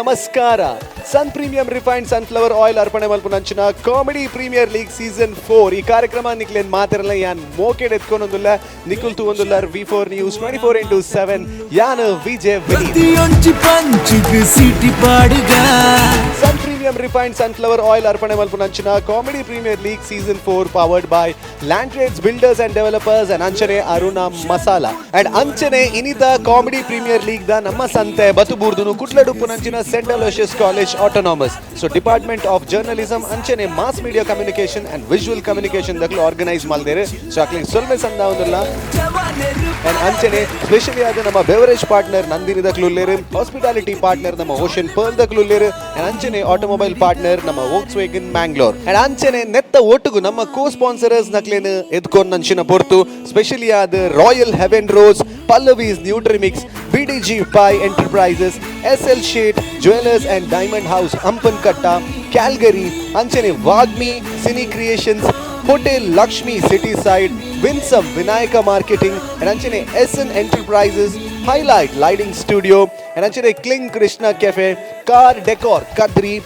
ನಮಸ್ಕಾರ. ಸನ್ premium refined sunflower oil ಅರ್ಪಣೆ ಮಲ್ಪುನಂಚಿನ ಕಾಮಿಡಿ ಪ್ರೀಮಿಯರ್ ಲೀಗ್ ಸೀಸನ್ 4 ಈ ಕಾರ್ಯಕ್ರಮ ನಿಕ್ಲೇನ್ ಮಾತಿರಲ್ಲ ಯಾನ್ ಮೋಕೆಡ್ ಎತ್ಕೊಂಡೊಂದುಲ್ಲ ನಿಕುಲ್ ತೂವೊಂದುಲ್ಲಾರ್ V4 News 24/7 ಯಾನ್ Vijay sun premium refined sunflower oil ಅರ್ಪಣೆ ಮಲ್ಪುನಂಚಿನ comedy premier league season 4 powered by land trades builders and developers and ಅಂಚನೆ ಅರುಣ ಮಸಾಲಾ ಅಂಡ್ ಅಂಚನೆ ಇನಿತ ಕಾಮಿಡಿ ಪ್ರೀಮಿಯರ್ ಲೀಗ್ ದ ನಮ್ಮ ಸಂತೆ ಬತುಬೂರ್ದುನು ಕುಟ್ಲಡುಪ್ಪುನಂಚಿನ saint Aloysius college autonomous so department of journalism ಅಂಚನೆ mass media communication and visual communication ದಕ್ಲು ಆರ್ಗನೈಸ್ ಮಲ್ದೇರೆ ಸೊ ಅಕ್ಲಿಗೆ ಸೊಲ್ಮೆ ಸಂದ ಒಂದಲ್ಲ ಅಂಡ್ ಅಂಚನೆ ಸ್ಪೆಷಲಿ ಆದ ನಮ್ಮ ಬೆವರೇಜ್ ಪಾರ್ಟ್ನರ್ ನಂದಿನಿ ದಕ್ಲುಲ್ಲೇರು ಹಾಸ್ಪಿಟಾಲಿಟಿ ಪಾರ್ಟ್ನರ್ ನಮ್ಮ ಓಷನ್ ಪರ್ಲ್ ದಕ್ಲುಲ್ಲೇರು ಅಂಡ್ ಅಂಚನೆ ಆಟೋಮೊಬೈಲ್ ಪಾರ್ಟ್ನರ್ ನಮ್ಮ ವೋಕ್ಸ್ವೇಗನ್ ಮ್ಯಾಂಗ್ಳೂರ್ ಅಂಡ್ ಅಂಚನೆ ನೆತ್ತ ಒಟ್ಟುಗು ನಮ್ಮ ಕೋ ಸ್ಪಾನ್ಸರರ್ಸ್ ನಕ್ಲೇನು ಎದ್ಕೊಂಡು ನಂಚಿನ ಪೊರ್ತು ಸ್ಪೆಷಲಿ ಆದ Royal Heaven Rose Pallavi's Nutrimix BDG Pi Enterprises, SL Shade, Jewelers and Diamond House, Ampankatta, Calgary, Anchane Vagmi, Cine Creations, Hotel Lakshmi City Side, Winsome Vinayaka Marketing, and Anchane SN Enterprises, Highlight Lighting Studio, and Anchane Kling Krishna Cafe, Car Decor Kadri,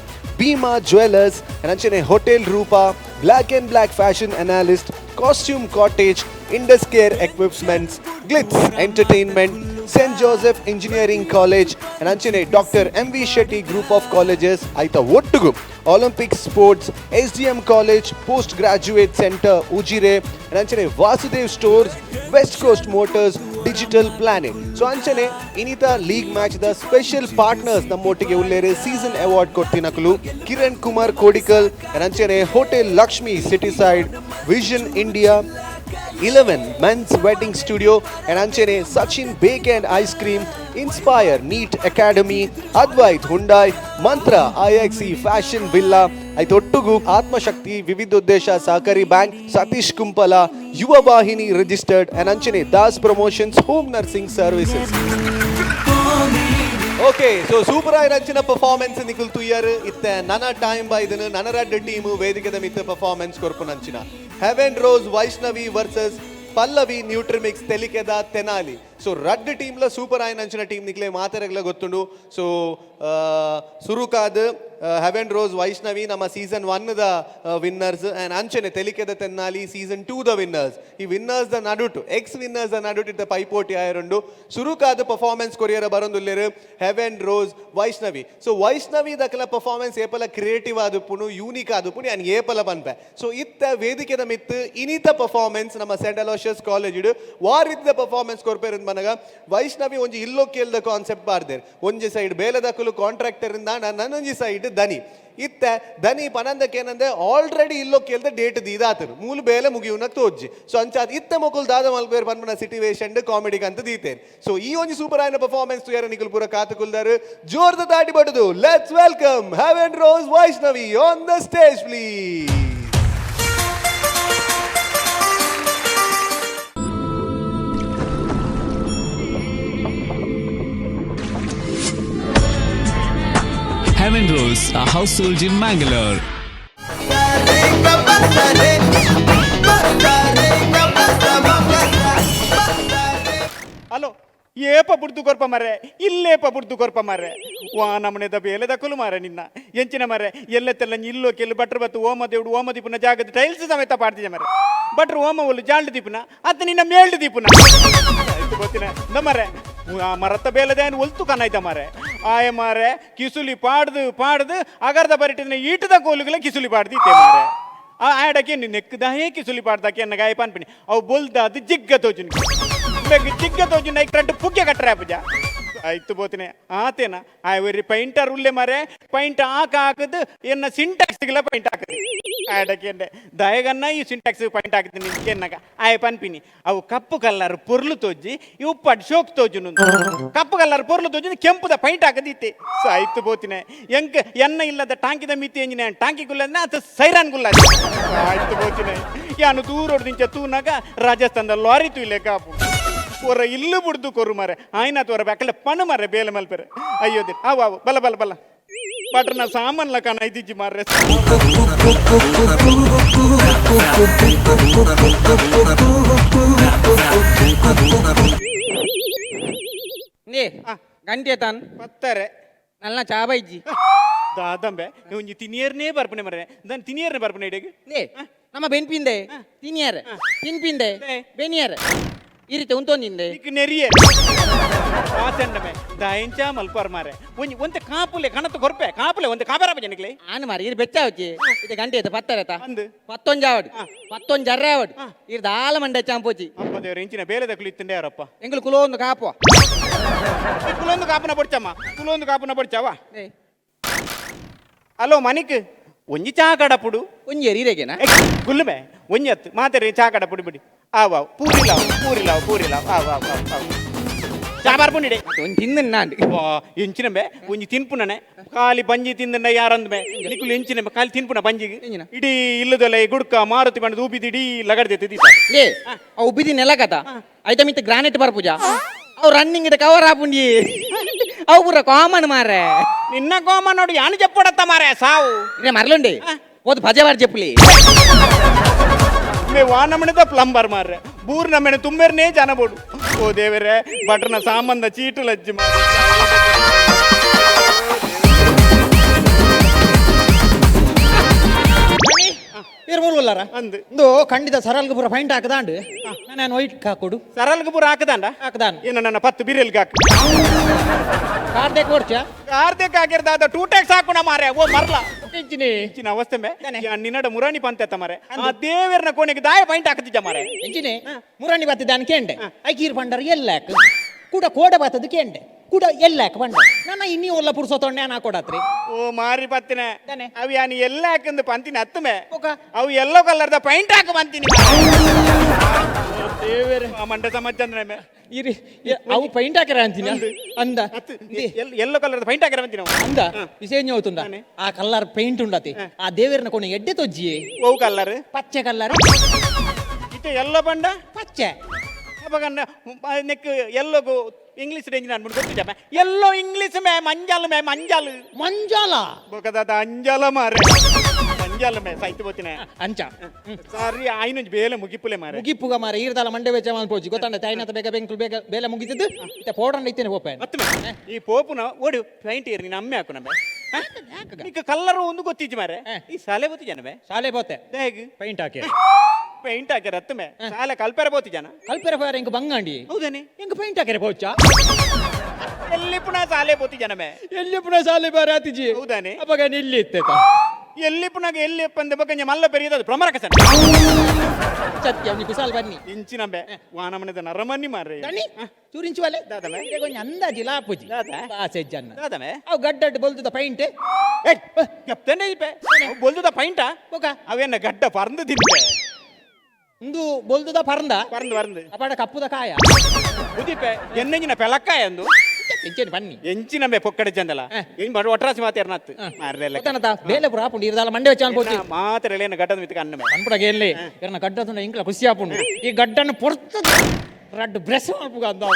Bima Jewelers, and Anchane Hotel Rupa, Black and Black Fashion Analyst, Costume Cottage, Indus Care Equipments, Glitz Entertainment, St. Joseph Engineering College, and Anchane Dr. MV Shetty Group of Colleges, Aita Ottugu, Olympic Sports, SDM College, Postgraduate Center, Ujire, and Anchane Vasudev Stores, West Coast Motors, Digital Planet. So Anchane, Inita League Match, the special partners, the Motige Ullere Season Award Kottinakulu, Kiran Kumar Kodikal, and Anchane Hotel Lakshmi Cityside, Vision India, 11 Men's Wedding Studio, and Anchane Sachin Bake and Ice Cream, Inspire Neat Academy, Advait Hyundai, Mantra IXE Fashion Villa, Aitottugu Atma Shakti Vividuddesha Sahakari Bank, Satish Kumpala, Yuva Vahini Registered, and Anchane Das Promotions Home Nursing Services. Okay so super ಆಗಿ ರಂಚಿನ performance ನಿಕುಲ್ ತುಯ್ಯರ್ ಇತ್ತೆ ನನ್ನ time ಬೈದನು ನನ್ನ red team ವೇದಿಕೆದ ಮಿತ್ತ performance ಕೊರ್ಪು ನಂಚಿನ Heaven Rose Vaishnavi versus Pallavi Nutrimix ತೆಲಿಕೆದ Tenali so ರಡ್ ಟೀಮ್ಲ ಸೂಪರ್ ಆಗಿ ನಂಚಿನ ಟೀಮ್ ನಿಕ್ಲೆ ಮಾತಾಡಗಲ ಗೊತ್ತುಂಡು ಸೊ ಸುರುಕಾದ ಹೆವೆನ್ ರೋಸ್ ವೈಷ್ಣವಿ ನಮ್ಮ ಸೀಸನ್ 1 ದ ವಿನ್ನರ್ಸ್ ಅಂಡ್ ಅಂಚನೆ ತೆಲಿಕೆದ ತೆನ್ನಾಲಿ ಸೀಸನ್ 2 ದ ವಿನ್ನರ್ಸ್ ಈ ವಿನ್ನರ್ಸ್ ದ ನಡುಟು ಎಕ್ಸ್ ವಿನ್ನರ್ಸ್ ದ ನಡುಟು ಇತ್ತ ಪೈಪೋಟಿ ಆಯರುಂಡು ಸುರುಕಾದ ಪರ್ಫಾರ್ಮೆನ್ಸ್ ಕೊರಿಯರ ಬರೊಂದುಲ್ಲೆರು Heaven Rose Vaishnavi so Vaishnavi ದಕಲ ಪರ್ಫಾರ್ಮೆನ್ಸ್ ಏಪಲ ಕ್ರಿಯೇಟಿವ್ ಆದುಪುನು ಯೂನಿಕ್ ಆದುಪುನು ಅನ್ ಏಪಲ ಬನ್ಪೆ ಸೊ ಇತ್ತ ವೇದಿಕೆದ ಮಿತ್ತು ಇನಿತ ಪರ್ಫಾರ್ಮೆನ್ಸ್ ನಮ್ಮ ಸೆಂಟ್ ಅಲೋಷಿಯಸ್ ಕಾಲೇಜ್ ಇಡು ವಾರ್ ರೀತಿಯ ಪರ್ಫಾರ್ಮೆನ್ಸ್ ಕೊರ್ಪೇರು ಮನಗ ವೈಷ್ಣವಿ ಒಂಜಿ ಇಲ್ಲೋ ಕೇಳ್ದ ಕಾನ್ಸೆಪ್ಟ್ ಬಾರ್ದೇರ್ ಒಂಜಿ ಸೈಡ್ ಬೇಲದಕಲು ಕಾಂಟ್ರಾಕ್ಟರ್ ಇಂದ ನನ್ನೊಂಜಿ ಸೈಡ್ ದನಿ ಇತ್ತ ದನಿ ಪನಂದಕ್ಕೆ ಏನಂದ್ರೆ ಆಲ್ರೆಡಿ ಇಲ್ಲೋ ಕೇಳ್ದ ಡೇಟ್ ದೀದಾತರು ಮೂಲ ಬೇಲೆ ಮುಗಿಯುನಕ್ ತೋಜ್ಜಿ ಸೊ ಅಂಚಾದ ಇತ್ತ ಮೊಕುಲ್ ದಾದ ಮಲ್ಪೇರ್ ಪನ್ಪನ ಸಿಟಿವೇಶನ್ ಕಾಮಿಡಿಗೆ ಅಂತ ದೀತೇನೆ ಸೊ ಈ ಒಂಜಿ ಸೂಪರ್ ಆಯ್ನ ಪರ್ಫಾರ್ಮೆನ್ಸ್ ತುಯಾರ ನಿಕುಲ್ ಪೂರ ಕಾತುಕುಲ್ದಾರು ಜೋರ್ದ ದಾಟಿ ಬಡುದು let's welcome Heaven Rose Vaishnavi on the stage please. Heaven Rose, a household in Mangalore. Hello ಏಪ ಬುಡ್ದು ಕೊರ್ಪ ಮರೆ ಇಲ್ಲೇಪ ಬುಡ್ದು ಕೊರ್ಪ ಮರೆ ವಾ ನಮ್ಮನೆದ ಬೇಲೆ ದಕ್ಕಲು ಮಾರೆ ನಿನ್ನ ಎಂಚಿನ ಮರೆ ಎಲ್ಲೆತ್ತೆಲ್ಲ ಇಲ್ಲೋ ಕೆಲ್ಲು ಬಟ್ರು ಬತ್ತು ಓಮ ದೇವ್ಡು ಓಮ ದೀಪುನ ಜಾಗದ ಟೈಲ್ಸ್ ಸಮೇತ ಪಾಡ್ತಿದ್ದೆ ಮರೆ ಬಟ್ರು ಓಮ ಒಲ್ಲು ಜಾಲ್ಡು ದೀಪುನ ಅತ್ತ ನಿನ್ನ ಮೇಲ್ಡು ದೀಪುನ ಆಯ್ತು ಗೊತ್ತಿನ ನಮ್ಮರೆ ಮರತ್ತ ಬೇಲದೇನು ಒಲ್ತು ಕನಾಯ್ತ ಮಾರೆ ಆಯ ಮಾರೆ ಕಿಸುಲಿ ಪಾಡ್ದು ಅಗರ್ದ ಬರಿಟಿನ ಈಟದ ಕೋಲುಗಳ ಕಿಸುಲಿ ಪಾಡ್ದಿತ್ತೆ ಮಾರೆ ಆ ಆಡಕ್ಕೆ ನೆಕ್ಕದಾಯೇ ಕಿಸುಲಿ ಪಾಡ್ದಾಕೆ ಅನ್ನ ಗಾಯ ಪಾನ್ಪಿನಿ ಅವು ಬೊಲ್ದ ಅದು ಜಿಗ್ಗ ತೋಜುನ್ ಜಿಗ್ಗ ತೋಜುನ್ ಐಕ್ ರೆಡ್ ಪುಗ್ಗೆ ಕಟ್ರೆ ಪೂಜ ಆಯ್ತು ಬೋತಿನ ಆತೇನ ಆಯ್ವರಿ ಪೈಂಟರ್ ಉಲ್ಲೆ ಮಾರೆ ಪೈಂಟ್ ಹಾಕದು ಎನ್ನ ಸಿಂಟ್ಯಾಕ್ಸ್ಗೆಲ್ಲ ಪೈಂಟ್ ಹಾಕದು ಆಡಕ್ಕೆ ದಯಗನ್ನ ಈ ಸಿಂಟ್ಯಾಕ್ಸ್ ಪೈಂಟ್ ಹಾಕ್ತೀನಿ ನಿನ್ಗೆನ್ನಗ ಆಯ್ ಪನ್ಪಿನಿ ಅವು ಕಪ್ಪು ಕಲ್ಲರ್ ಪೊರ್ಲು ತೋಜಿ ಇವು ಪಡ್ ಶೋಕ್ ತೋಜುನು ಕಪ್ಪು ಕಲ್ಲರ್ ಪೊರ್ಲು ತೋಜಿ ಕೆಂಪುದ ಪೈಂಟ್ ಹಾಕದಿತ್ತೆ ಸೊ ಆಯ್ತು ಬೋತಿನ ಎಂಕ ಎನ್ನ ಇಲ್ಲದ ಟಾಂಕಿದ ಮಿತಿ ಎಂಜಿನ ಟಾಂಕಿ ಗುಲ್ಲದ ಅದು ಸೈರಾನ್ ಗುಲ್ಲ ಆಯ್ತು ಬೋತಿನ ಯಾನು ದೂರೋಡ್ದಿಂಚ ತೂನಾಗ ರಾಜಸ್ಥಾನದ ಲಾರಿ ತೂಯ್ಲೆ ಕಾಪು ಒರ ಇಲ್ಲು ಬಿಡ್ದು ಕೊರು ಮಾರೆ ಆಯ್ನ ತೋರ ಬೇಕಲ್ಲ ಪಣ ಮಾರೆ ಬೇಲೆ ಮಲ್ಪೆರೆ ಅಯ್ಯೋದಿ ಅವು ಬಲ ಬಲ ಬಲ ಪಟ್ರನ ಸಾಮಾನ್ಲ ಕಾಣ ಇದ್ದಿಜ್ಜಿ ಮಾರ್ರೆ ಗಂಟೆ ತಾನ್ ಪತ್ತಾರೆ ನಲ್ಲ ಚಾಬ ಇಜ್ಜಿ ದಾದಂಬೆ ಒಂಜಿ ತಿನಿಯರ್ನೇ ಬರ್ಪನೆ ಮರೆ ದಾನ್ ತಿನಿಯರ್ನೇ ಬರ್ಪನೆ ಇಡೆಗೆ ಲೇ ನಮ್ಮ ಬೆನ್ಪಿಂದೆ ತಿನ್ಯಾರ ತಿನ್ಪಿಂದೆ ಬೆನಿಯಾರ ಈ ರೀತಿ ಉಂತೊಂದಿಂದೆ ಇಕ್ ನೆರಿಯೆ ಆತಂಡಮೆ ದಾಯಂಚ ಮಲ್ಪರ್ ಮಾರೆ ಒಂಜಿ ಒಂತೆ ಕಾಪುಲೆ ಕಣತ್ತು ಕೊರ್ಪೆ ಕಾಪುಲೆ ಒಂತೆ ಕಾಬರ ಬಜನಿಕ್ಲೆ ಆನು ಮಾರಿ ಇದು ಬೆಚ್ಚ ಅವಚ್ಚಿ ಇದು ಗಂಟೆ ಆಯ್ತು ಪತ್ತರತ ಅಂದು 11 ಆವಡ್ 11 ಜರ್ರೆ ಆವಡ್ ಇದು ಆಲ ಮಂಡೆ ಚಾಂಪೋಚಿ ಅಪ್ಪ ದೇವ್ರ ಇಂಚಿನ ಬೇಲೆ ದಕ್ಕಲು ಇತ್ತಂಡೆ ಯಾರಪ್ಪ ಎಂಗಳು ಕುಲೋ ಒಂದು ಕಾಪುವ ಕುಲೊಂದು ಕಾಪುನ ಬಡ್ಚಮ್ಮ ಕುಲೊಂದು ಕಾಪುನ ಬಡ್ಚಾವ ಅಲೋ ಮನಿಕ್ ಒಂಜಿ ಚಾ ಕಡಪುಡು ಒಂಜಿ ಎರೀರೆಗೆನಾ ಗುಲ್ಲುಮೆ ಒಂಜತ್ತು ಮಾತರಿ ಚಾ ಕಡಪುಡು ಬಿಡಿ ಆವಾವ್ ಪೂರಿಲಾವ್ ಆವ್ ಚಾ ಬರ್ಪುಂಡಿಡೆ ಒಂದು ತಿಂದು ನಾನು ಎಂಚಿನಂಬೆ ಒಂಜಿ ತಿನ್ಪುನನೆ ಖಾಲಿ ಬಂಜಿ ತಿಂದ ಯಾರಂದ್ಮೆ ನಿಕುಲು ಎಂಚಿನಂಬೆ ಖಾಲಿ ತಿನ್ಪುನ ಬಂಜಿಗೆ ಎಂಚಿನ? ಇಡೀ ಇಲ್ಲದೊಲೆ ಗುಡ್ಕ ಮಾರುತಿ ಬಂದು ಊಬಿದಿ ಇಡೀ ಲಗಡ್ದೆ ಲೇ ಅವು ಉಬ್ಬಿದಿ ನೆಲ ಕಥ ಐತ ಮಿತ್ತ ಗ್ರಾನೈಟ್ ಬರ್ಪುಜ ಅವು ರನ್ನಿಂಗ್ ಇಡ ಕವರ್ ಆಪುಂಡಿ ಅವು ಪೂರ ಕಾಮನ್ ಮಾರೆ ನಿನ್ನ ಕೋಮ ನೋಡು ಯಾನು చెప్పడత్త ಮಾರೆ ಸಾವು ಇರೇ ಮರಲುಂಡಿ ಓದ್ ಭಜವಾರ್ చెప్పుಲಿ ಮೇ ವಾನಮಣದ ಪ್ಲಂಬರ್ ಮಾರ್ರೆ ಬೂರ್ ನಮ್ಮನೆ ತುಂಬೆರ್ನೇ ಜನ ಬೋಡು ಓ ದೇವರೇ ಬಟ್ರನ ಸಾಂಬಂದ ಚೀಟು ಲಜ್ಜಿ ಇರ್ಬೋಲ್ವಲ್ಲಾರ ಅಂದು ಇಂದು ಖಂಡಿತ ಸರಲ್ಗೆ ಪೂರ ಫೈಂಟ್ ಹಾಕದಾಂಡು ನಾನು ವೈಟ್ ಹಾಕೊಡು ಸರಲ್ಗ ಪೂರ ಹಾಕದಾಂಡ ಹಾಕದಾನ್ ಏನು ನನ್ನ 10 ಬಿರಿಯಲ್ಗೆ ಹಾಕ ಕಾರ್ದೆ ಕೊಡ್ಚ ಕಾರ್ತಿಕ್ ಆಗಿರ್ದಾದ 2 ಟ್ಯಾಕ್ಸ್ ಹಾಕೋಣ ಮಾರೆ ಓ ಮರ್ಲ ಇಂಚಿನಿ ಇಂಚಿನ ಅವಸ್ಥೆ ಮೇ ನಿನ್ನಡ ಮುರಾಣಿ ಪಂತೆತ್ತ ಮಾರೆ ಆ ದೇವರನ ಕೋಣೆಗೆ ದಾಯ ಪಾಯಿಂಟ್ ಹಾಕತಿದ್ದ ಮಾರೆ ಇಂಚಿನಿ ಮುರಾಣಿ ಬತ್ತಿದ್ದಾನೆ ಕೇಂಡೆ ಐಕೀರ್ ಬಂಡರ್ ಎಲ್ಲಾಕ್ ಕೂಡ ಕೋಡೆ ಬತ್ತದ ಕೇಂಡೆ ಕೂಡ ಎಲ್ಲಾಕ್ ಬಂಡ ನನ್ನ ಇನ್ನಿ ಒಲ್ಲ ಪುರ್ಸೊತ್ತೊಂಡೆ ನಾನು ಹಾಕೊಡತ್ರಿ ಓ ಮಾರಿ ಪತ್ತಿನ ತಾನೆ. ಅವು ಯಾನಿ ಎಲ್ಲ ಹಾಕಂದು ಪಂತಿನ ಹತ್ತಮೆ ಓಕ ಅವು ಎಲ್ಲೋ ಕಲರ್ದ ಪಾಯಿಂಟ್ ಹಾಕ ಬಂತೀನಿ ದೇವರ ಮಂಡ ಸಮಾಜ ಅಂದ್ರೆ ಇರಿ ಅವು ಪೈಂಟ್ ಹಾಕ್ಯಾರ ಅಂತೀನಿ ಅಂದ ಎಲ್ಲೋ ಕಲರ್ದ ಪಾಯಿಂಟ್ ಹಾಕಿರ ಬಂತೀನಿ ಅಂದ ವಿಷಯ అవుతుందా ಆ ಕಲರ್ ಪೈಂಟ್ ఉండತಿ ಆ ದೇವರನ ಕೊನೆ ಎಡ್ಡೆ ತೊಜ್ಜಿ ಓ ಕಲರ್ ಪಚ್ಚೆ ಕಲರ್ ಇತ್ತೆ ಎಲ್ಲೋ ಬಂಡ ಪಚ್ಚೆ ಅವಾಗ ನೆಕ್ ಎಲ್ಲೋಗು ಇಂಗ್ಲಿಷ್ ರೇಂಜ್ ನಾನು ಗೊತ್ತಿದ್ದೆ ಎಲ್ಲೋ ಇಂಗ್ಲಿಷ್ ಮೇ ಮಂಜಾಲ್ ಮಂಜಾಲ ಬೊಕದಾದ ಅಂಜಾಲ ಮಾರೆ ಮಂಜಾಲ ಮೇ ಸೈತ್ ಬೋತಿನ ಅಂಚ ಸಾರಿ ಆಯ್ನ ಬೇಲೆ ಮುಗಿಪುಲೆ ಮಾರೆ ಮುಗಿಪ್ಪುಗ ಮಾರ ಈರ್ದಾಲ ಮಂಡೆ ವೆಚ್ಚ ಮಾಡ್ಪೋಜಿ ಗೊತ್ತಾಂಡ ತೈನತ ಬೇಗ ಬೆಂಕುಲ್ ಬೇಗ ಬೇಲೆ ಮುಗಿತಿದ್ದು ಇತ್ತೆ ಪೌಡರ್ ಐತೇನೆ ಹೋಪೇನ್ ಮತ್ತೆ ಈ ಪೋಪುನ ಓಡು ಪಾಯಿಂಟ್ ಏರಿ ನೀನು ಅಮ್ಮೆ ಹಾಕು ನಮ್ಮೆ ಈಗ ಕಲ್ಲರು ಒಂದು ಗೊತ್ತಿಜ್ಜಿ ಮಾರೆ ಈ ಸಾಲೆ ಬೋತಿ ಜನವೇ ಶಾಲೆ ಬೋತೆ ಹೇಗೆ ಪೈಂಟ್ ಹಾಕಿ ಪೇಂಟ್ ಹಾಕ್ಯಾರ ಹತ್ತಮೆ ಸಾಲೆ ಕಲ್ಪೆರ ಬೋತಿ ಜನ ಕಲ್ಪೆರ ಫೈರ್ ಎಂಗ ಬಂಗಾಂಡಿ ಹೌದೇನೆ ಎಂಗ ಪೈಂಟ್ ಹಾಕ್ಯಾರ ಪೋಚ ಎಲ್ಲಿ ಪುನಃ ಸಾಲೆ ಬೋತಿ ಜನಮೆ ಎಲ್ಲಿ ಪುನಃ ಶಾಲೆ ಬಾರಿ ಆತಿಜಿ ಹೌದಾನೆ ಅವಾಗ ಇಲ್ಲಿ ಇತ್ತೇತ ಎಲ್ಲಿ ಪುನಃ ಎಲ್ಲಿ ಪಂದೆ ಬಗ್ಗೆ ಮಲ್ಲ ಪೆರಿಯದು ಪ್ರಮರಕ ಸರ್ ಸತ್ಯ ಅವನಿ ಕುಸಾಲ್ ಬನ್ನಿ ಇಂಚಿನಂಬೆ ವಾನಮನೆದ ನರಮನ್ನಿ ಮಾರ್ರೆ ದನಿ ಚೂರಿಂಚು ವಾಲೆ ದಾದಮೆ ಕೊಂಚ ಅಂದಾಜಿ ಲಾಪುಜಿ ದಾದ ಆಸೆ ಜನ್ನ ದಾದಮೆ ಅವು ಗಡ್ಡಡ್ ಬಲ್ತದ ಪೈಂಟ್ ಏಯ್ ಕೆಪ್ತನೆ ಇಪೆ ಬೊಲ್ದುದ ಪೈಂಟ ಓಕ ಅವೇನ ಗಡ್ಡ ಪರ್ಂದು ತಿಂತೆ ಇಂದು ಬಲ್ತದ ಪರಂದ ಪರ್ಂದು ಅಪಾಡ ಕಪ್ಪುದ ಕಾಯ ಉದಿಪೆ ಎನ್ನೆಂಜಿನ ಪೆಲಕ್ಕಾಯ ಅಂದು ಎಂಚೇನು ಬನ್ನಿ ಎಂಚಿನಂಬೆ ಪೊಕ್ಕಡೆ ಜಂದಲ ಏನ್ ಮಾಡು ಒಟ್ರಾಸಿ ಮಾತೇರ್ನತ್ತು ಮಾರ್ರೆಲ್ಲ ಗೊತ್ತಾನತ ಬೇಲೆ ಪುರ ಆಪುಂಡು ಇರ್ದಾಲ ಮಂಡೆ ವೆಚ್ಚ ಅನ್ಪೋಚಿ ಮಾತ್ರೆಲೇನ ಗಡ್ಡದ ಮಿತಕ ಅನ್ನಮೆ ಅನ್ಪುಡಗೆ ಎಲ್ಲಿ ಇರ್ನ ಗಡ್ಡದ ಇಂಕ್ಲ ಖುಷಿ ಆಪುಂಡು ಈ ಗಡ್ಡನ ಪೊರ್ತದ ರಡ್ ಬ್ರೆಸ್ ಮಲ್ಪುಗ ಅಂದ